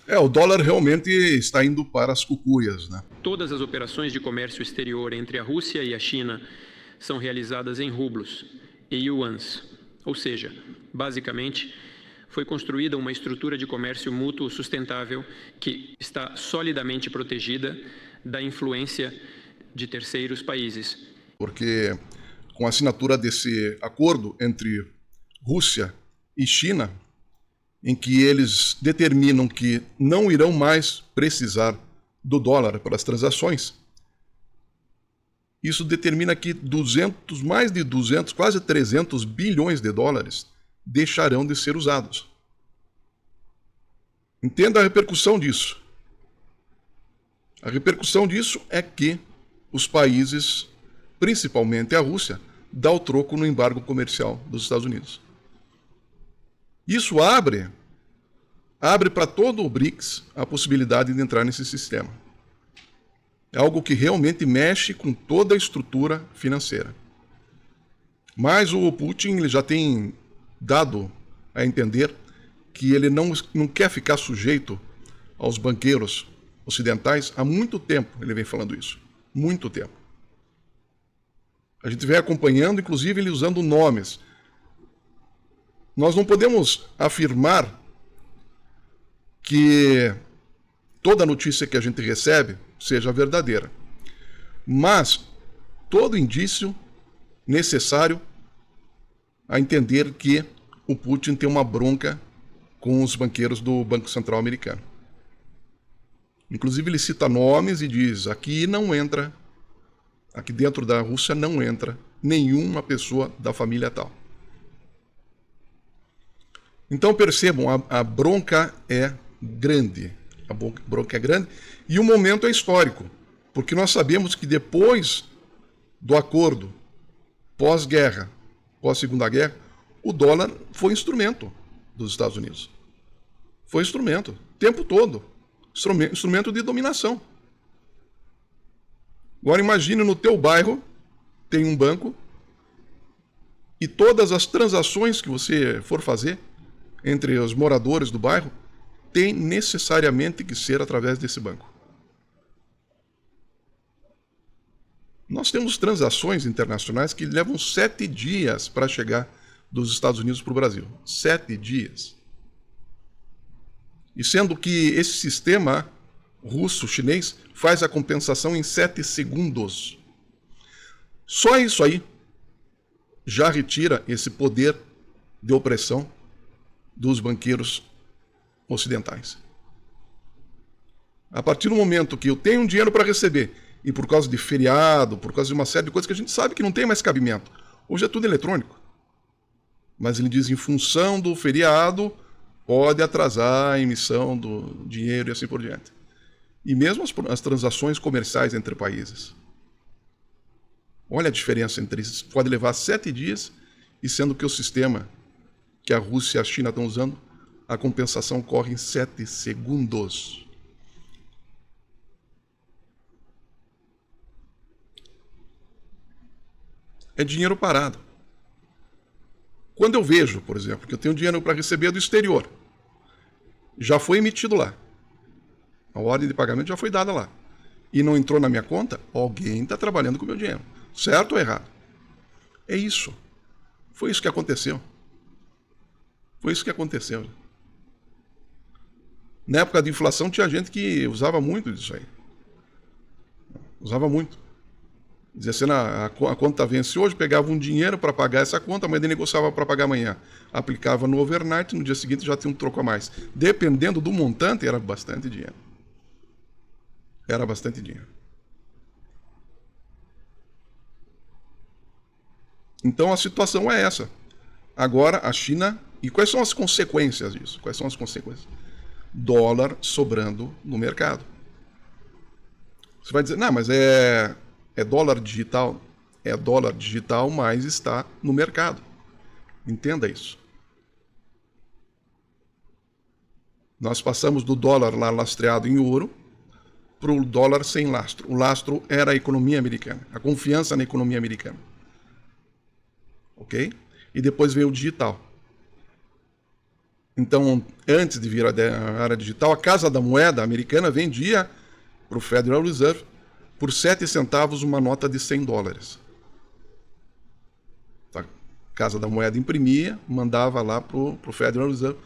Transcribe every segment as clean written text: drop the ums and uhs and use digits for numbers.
O dólar realmente está indo para as cucuias, né? Todas as operações de comércio exterior entre a Rússia e a China são realizadas em rublos e yuans, ou seja, basicamente, foi construída uma estrutura de comércio mútuo sustentável que está solidamente protegida da influência de terceiros países. Porque com a assinatura desse acordo entre Rússia e China, em que eles determinam que não irão mais precisar do dólar para as transações, isso determina que mais de 200, quase 300 bilhões de dólares deixarão de ser usados. Entenda a repercussão disso. A repercussão disso é que os países, principalmente a Rússia, dá o troco no embargo comercial dos Estados Unidos. Isso abre para todo o BRICS a possibilidade de entrar nesse sistema. É algo que realmente mexe com toda a estrutura financeira. Mas o Putin ele já tem dado a entender que ele não quer ficar sujeito aos banqueiros ocidentais há muito tempo. Ele vem falando isso. Muito tempo. A gente vem acompanhando, inclusive, ele usando nomes. Nós não podemos afirmar que toda notícia que a gente recebe seja verdadeira. Mas todo indício necessário a entender que o Putin tem uma bronca com os banqueiros do Banco Central americano. Inclusive ele cita nomes e diz, aqui dentro da Rússia não entra nenhuma pessoa da família tal. Então percebam, a bronca é grande. A bronca é grande e o momento é histórico, porque nós sabemos que depois do acordo pós-guerra, pós-segunda guerra, o dólar foi instrumento dos Estados Unidos. Foi instrumento, o tempo todo. Instrumento de dominação. Agora imagine no teu bairro, tem um banco, e todas as transações que você for fazer entre os moradores do bairro, tem necessariamente que ser através desse banco. Nós temos transações internacionais que levam 7 dias para chegar dos Estados Unidos para o Brasil. 7 dias. E sendo que esse sistema russo-chinês faz a compensação em 7 segundos. Só isso aí já retira esse poder de opressão dos banqueiros ocidentais. A partir do momento que eu tenho um dinheiro para receber, e por causa de feriado, por causa de uma série de coisas que a gente sabe que não tem mais cabimento, hoje é tudo eletrônico. Mas ele diz, em função do feriado, pode atrasar a emissão do dinheiro e assim por diante. E mesmo as transações comerciais entre países. Olha a diferença entre isso. Pode levar 7 dias, e sendo que o sistema que a Rússia e a China estão usando, a compensação ocorre em 7 segundos. É dinheiro parado. Quando eu vejo, por exemplo, que eu tenho dinheiro para receber do exterior, já foi emitido lá. A ordem de pagamento já foi dada lá. E não entrou na minha conta, alguém está trabalhando com o meu dinheiro. Certo ou errado? É isso. Foi isso que aconteceu. Foi isso que aconteceu. Na época de inflação tinha gente que usava muito disso aí. Usava muito. Dizia assim, a conta vence hoje, pegava um dinheiro para pagar essa conta, mas ele negociava para pagar amanhã. Aplicava no overnight, no dia seguinte já tinha um troco a mais. Dependendo do montante, era bastante dinheiro. Era bastante dinheiro. Então a situação é essa. Agora a China... E quais são as consequências disso? Quais são as consequências? Dólar sobrando no mercado. Você vai dizer, não, mas é dólar digital. É dólar digital, mas está no mercado. Entenda isso. Nós passamos do dólar lá lastreado em ouro para o dólar sem lastro. O lastro era a economia americana, a confiança na economia americana. Ok? E depois veio o digital. Então, antes de vir a era digital, a Casa da Moeda americana vendia para o Federal Reserve por 7 centavos uma nota de $100. A Casa da Moeda imprimia, mandava lá para o Federal Reserve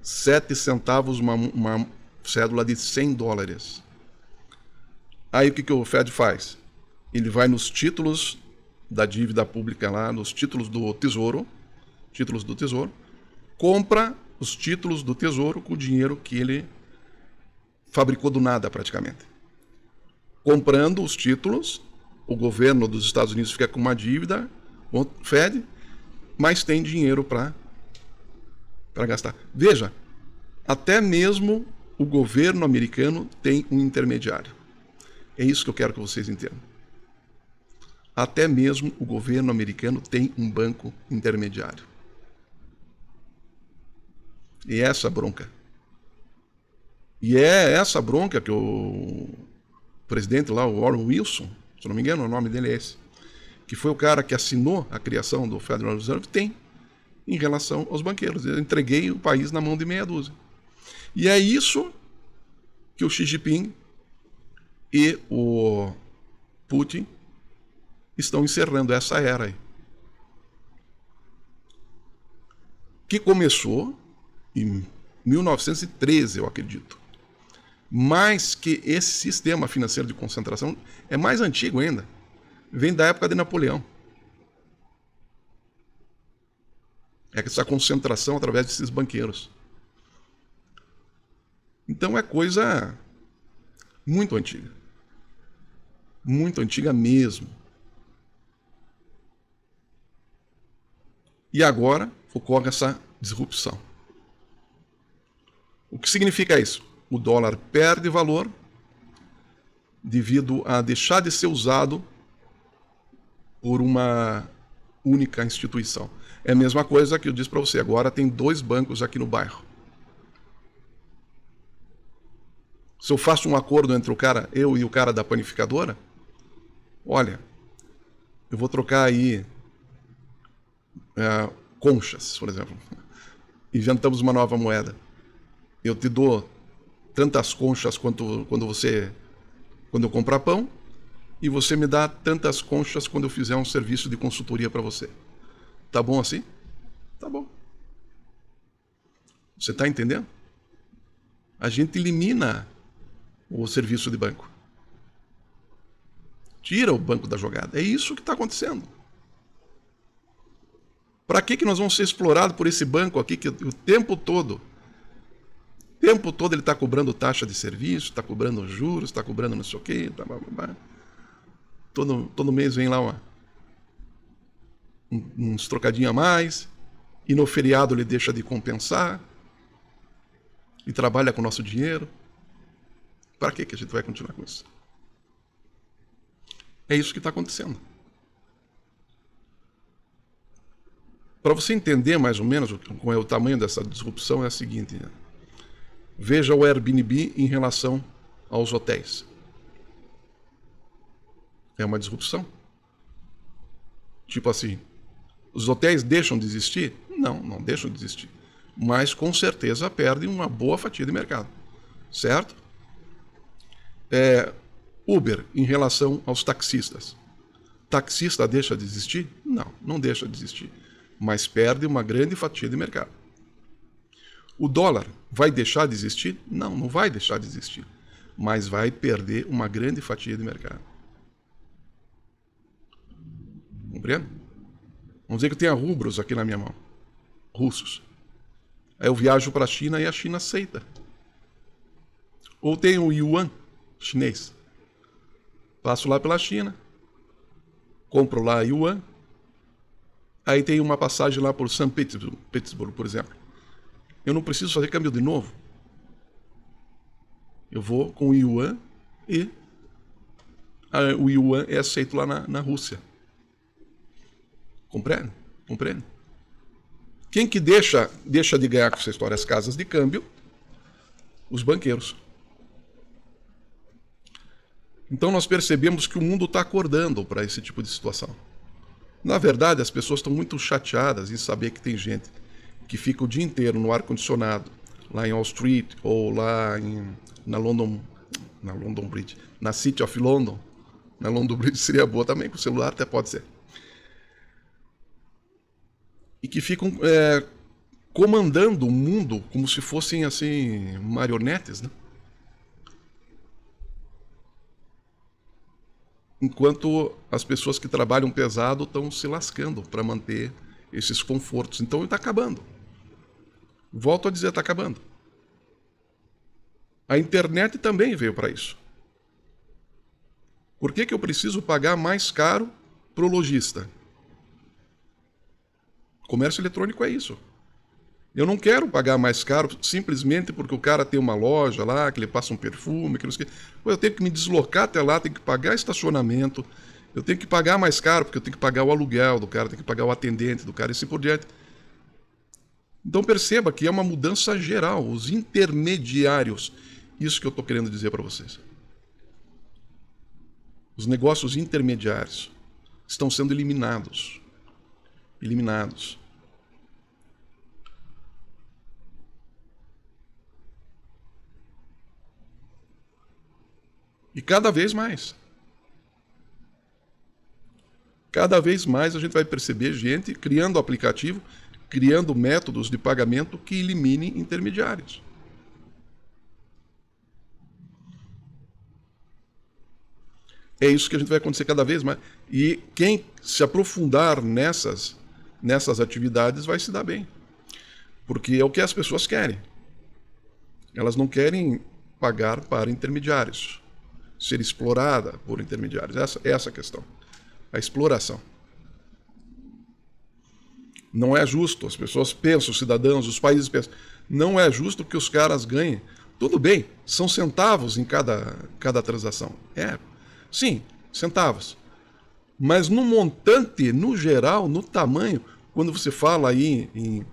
7 centavos uma cédula de $100. Aí o que o Fed faz? Ele vai nos títulos da dívida pública lá, nos títulos do Tesouro, compra os títulos do Tesouro com o dinheiro que ele fabricou do nada praticamente. Comprando os títulos, o governo dos Estados Unidos fica com uma dívida, o Fed, mas tem dinheiro para gastar. Veja, até mesmo o governo americano tem um intermediário. É isso que eu quero que vocês entendam. Até mesmo o governo americano tem um banco intermediário. E é essa bronca. E é essa bronca que o presidente lá, o Warren Wilson, se não me engano, o nome dele é esse, que foi o cara que assinou a criação do Federal Reserve, tem em relação aos banqueiros. Eu entreguei o país na mão de meia dúzia. E é isso que o Xi Jinping e o Putin estão encerrando essa era aí. Que começou em 1913, eu acredito. Mas que esse sistema financeiro de concentração é mais antigo ainda. Vem da época de Napoleão. É essa concentração através desses banqueiros. Então é coisa muito antiga. Muito antiga mesmo. E agora ocorre essa disrupção. O que significa isso? O dólar perde valor devido a deixar de ser usado por uma única instituição. É a mesma coisa que eu disse para você. Agora tem 2 bancos aqui no bairro. Se eu faço um acordo entre eu e o cara da panificadora, olha, eu vou trocar aí conchas, por exemplo. Inventamos uma nova moeda. Eu te dou tantas conchas quanto quando eu comprar pão, e você me dá tantas conchas quando eu fizer um serviço de consultoria para você. Tá bom assim? Tá bom. Você está entendendo? A gente elimina o serviço de banco. Tira o banco da jogada. É isso que está acontecendo. Para que nós vamos ser explorados por esse banco aqui que o tempo todo ele está cobrando taxa de serviço, está cobrando juros, está cobrando não sei o quê, blá, blá, blá. Todo mês vem lá uns trocadinhos a mais, e no feriado ele deixa de compensar, e trabalha com o nosso dinheiro. Para que a gente vai continuar com isso? É isso que está acontecendo. Para você entender mais ou menos qual é o tamanho dessa disrupção, é a seguinte, né? Veja o Airbnb em relação aos hotéis. É uma disrupção. Tipo assim, os hotéis deixam de existir? Não deixam de existir. Mas com certeza perdem uma boa fatia de mercado. Certo? Uber em relação aos taxistas. Taxista deixa de existir? Não deixa de existir. Mas perde uma grande fatia de mercado. O dólar vai deixar de existir? Não vai deixar de existir. Mas vai perder uma grande fatia de mercado. Compreende? Vamos dizer que eu tenho rublos aqui na minha mão. Russos. Aí eu viajo para a China e a China aceita. Ou tenho o yuan chinês. Passo lá pela China. Compro lá yuan. Aí tem uma passagem lá por São Petersburgo, por exemplo. Eu não preciso fazer câmbio de novo. Eu vou com o yuan e o yuan é aceito lá na Rússia. Compreende? Compreende? Quem que deixa de ganhar com essa história? As casas de câmbio, os banqueiros. Então nós percebemos que o mundo está acordando para esse tipo de situação. Na verdade, as pessoas estão muito chateadas em saber que tem gente que fica o dia inteiro no ar-condicionado, lá em Wall Street ou lá na London Bridge, na City of London, na London Bridge seria boa também, com o celular até pode ser. E que ficam comandando o mundo como se fossem assim marionetes, né? Enquanto as pessoas que trabalham pesado estão se lascando para manter esses confortos. Então está acabando. Volto a dizer, está acabando. A internet também veio para isso. Por que eu preciso pagar mais caro para o lojista? Comércio eletrônico é isso. Eu não quero pagar mais caro simplesmente porque o cara tem uma loja lá, que ele passa um perfume, que não sei o quê. Eu tenho que me deslocar até lá, tenho que pagar estacionamento, eu tenho que pagar mais caro porque eu tenho que pagar o aluguel do cara, tenho que pagar o atendente do cara e assim por diante. Então perceba que é uma mudança geral, os intermediários, isso que eu estou querendo dizer para vocês. Os negócios intermediários estão sendo eliminados. Eliminados. E cada vez mais. Cada vez mais a gente vai perceber gente criando aplicativo, criando métodos de pagamento que eliminem intermediários. É isso que a gente vai acontecer cada vez mais. E quem se aprofundar nessas atividades vai se dar bem. Porque é o que as pessoas querem. Elas não querem pagar para intermediários, ser explorada por intermediários. Essa é a questão. A exploração. Não é justo, as pessoas pensam, os cidadãos, os países pensam, não é justo que os caras ganhem. Tudo bem, são centavos em cada transação. Sim, centavos. Mas no montante, no geral, no tamanho, quando você fala aí em $1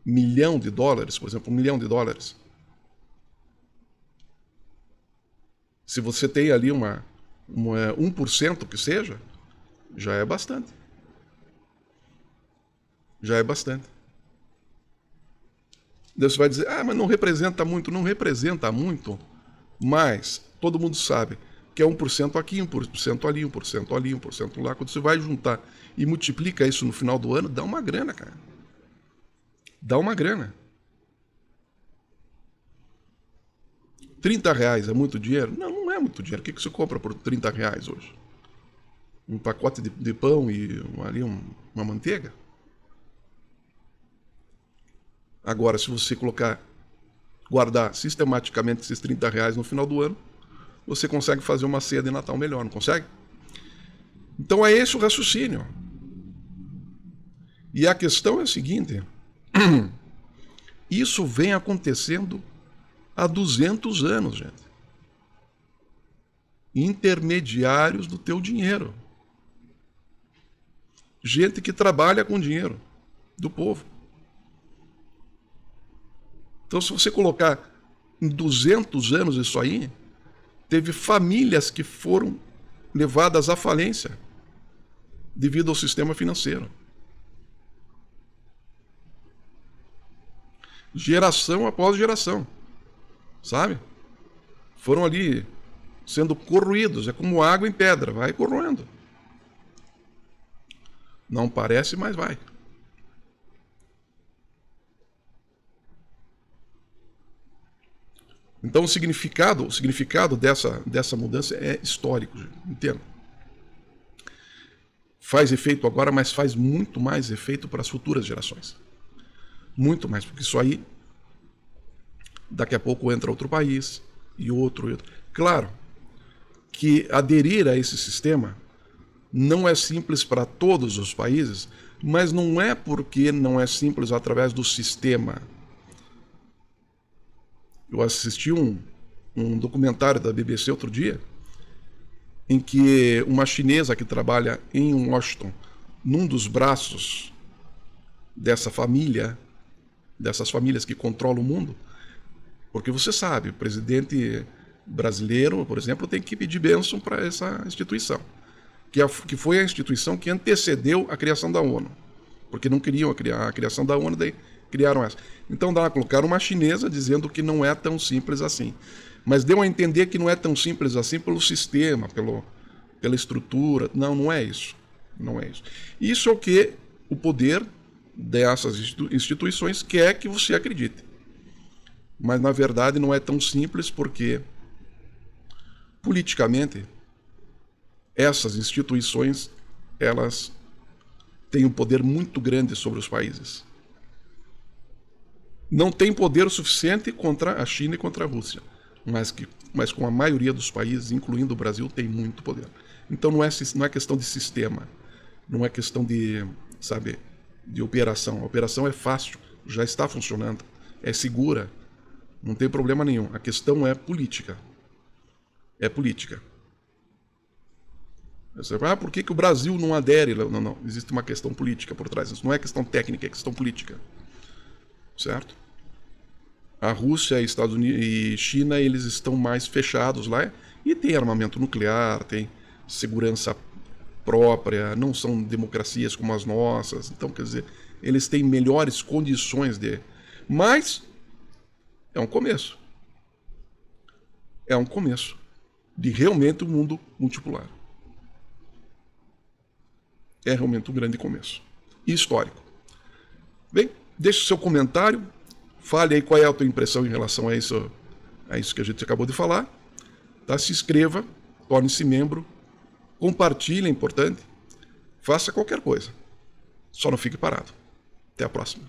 milhão, por exemplo, $1 milhão. Se você tem ali 1% que seja, já é bastante. Já é bastante. Deus vai dizer, mas não representa muito. Não representa muito, mas todo mundo sabe que é 1% aqui, 1% ali, 1% ali, 1% lá. Quando você vai juntar e multiplica isso no final do ano, dá uma grana, cara. Dá uma grana. R$30 é muito dinheiro? Não, não é muito dinheiro. O que você compra por R$30 hoje? Um pacote de pão e uma manteiga? Agora, se você guardar sistematicamente esses R$30 no final do ano, você consegue fazer uma ceia de Natal melhor, não consegue? Então é esse o raciocínio. E a questão é a seguinte, isso vem acontecendo há 200 anos, gente. Intermediários do teu dinheiro. Gente que trabalha com dinheiro do povo. Então, se você colocar em 200 anos isso aí, teve famílias que foram levadas à falência devido ao sistema financeiro. Geração após geração. Sabe? Foram ali sendo corroídos. É como água em pedra, vai corroendo. Não parece, mas vai. Então o significado dessa mudança é histórico, entendo. Faz efeito agora, mas faz muito mais efeito para as futuras gerações. Muito mais, porque isso aí, daqui a pouco entra outro país, e outro. Claro que aderir a esse sistema não é simples para todos os países, mas não é porque não é simples através do sistema. Eu assisti um documentário da BBC outro dia, em que uma chinesa que trabalha em Washington, num dos braços dessas famílias que controlam o mundo, porque você sabe, o presidente brasileiro, por exemplo, tem que pedir bênção para essa instituição, que foi a instituição que antecedeu a criação da ONU, porque não queriam a criação da ONU, daí criaram essa. Então lá colocaram uma chinesa dizendo que não é tão simples assim. Mas deu a entender que não é tão simples assim pelo sistema, pela estrutura. Não, não é isso. Não é isso. Isso é o que o poder dessas instituições quer que você acredite. Mas na verdade não é tão simples porque politicamente essas instituições elas têm um poder muito grande sobre os países. Não tem poder suficiente contra a China e contra a Rússia, mas com a maioria dos países, incluindo o Brasil, tem muito poder. Então não é questão de sistema, não é questão de, sabe, de operação. A operação é fácil, já está funcionando, é segura, não tem problema nenhum. A questão é política. É política. Você fala, por que o Brasil não adere? Não. Existe uma questão política por trás. Isso não é questão técnica, é questão política. Certo? A Rússia, Estados Unidos e China, eles estão mais fechados lá e tem armamento nuclear, tem segurança própria, não são democracias como as nossas. Então, quer dizer, eles têm melhores condições de... Mas é um começo. É um começo de realmente um mundo multipolar. É realmente um grande começo. E histórico. Bem, deixe o seu comentário. Fale aí qual é a tua impressão em relação a isso que a gente acabou de falar. Tá? Se inscreva, torne-se membro, compartilhe, é importante. Faça qualquer coisa. Só não fique parado. Até a próxima.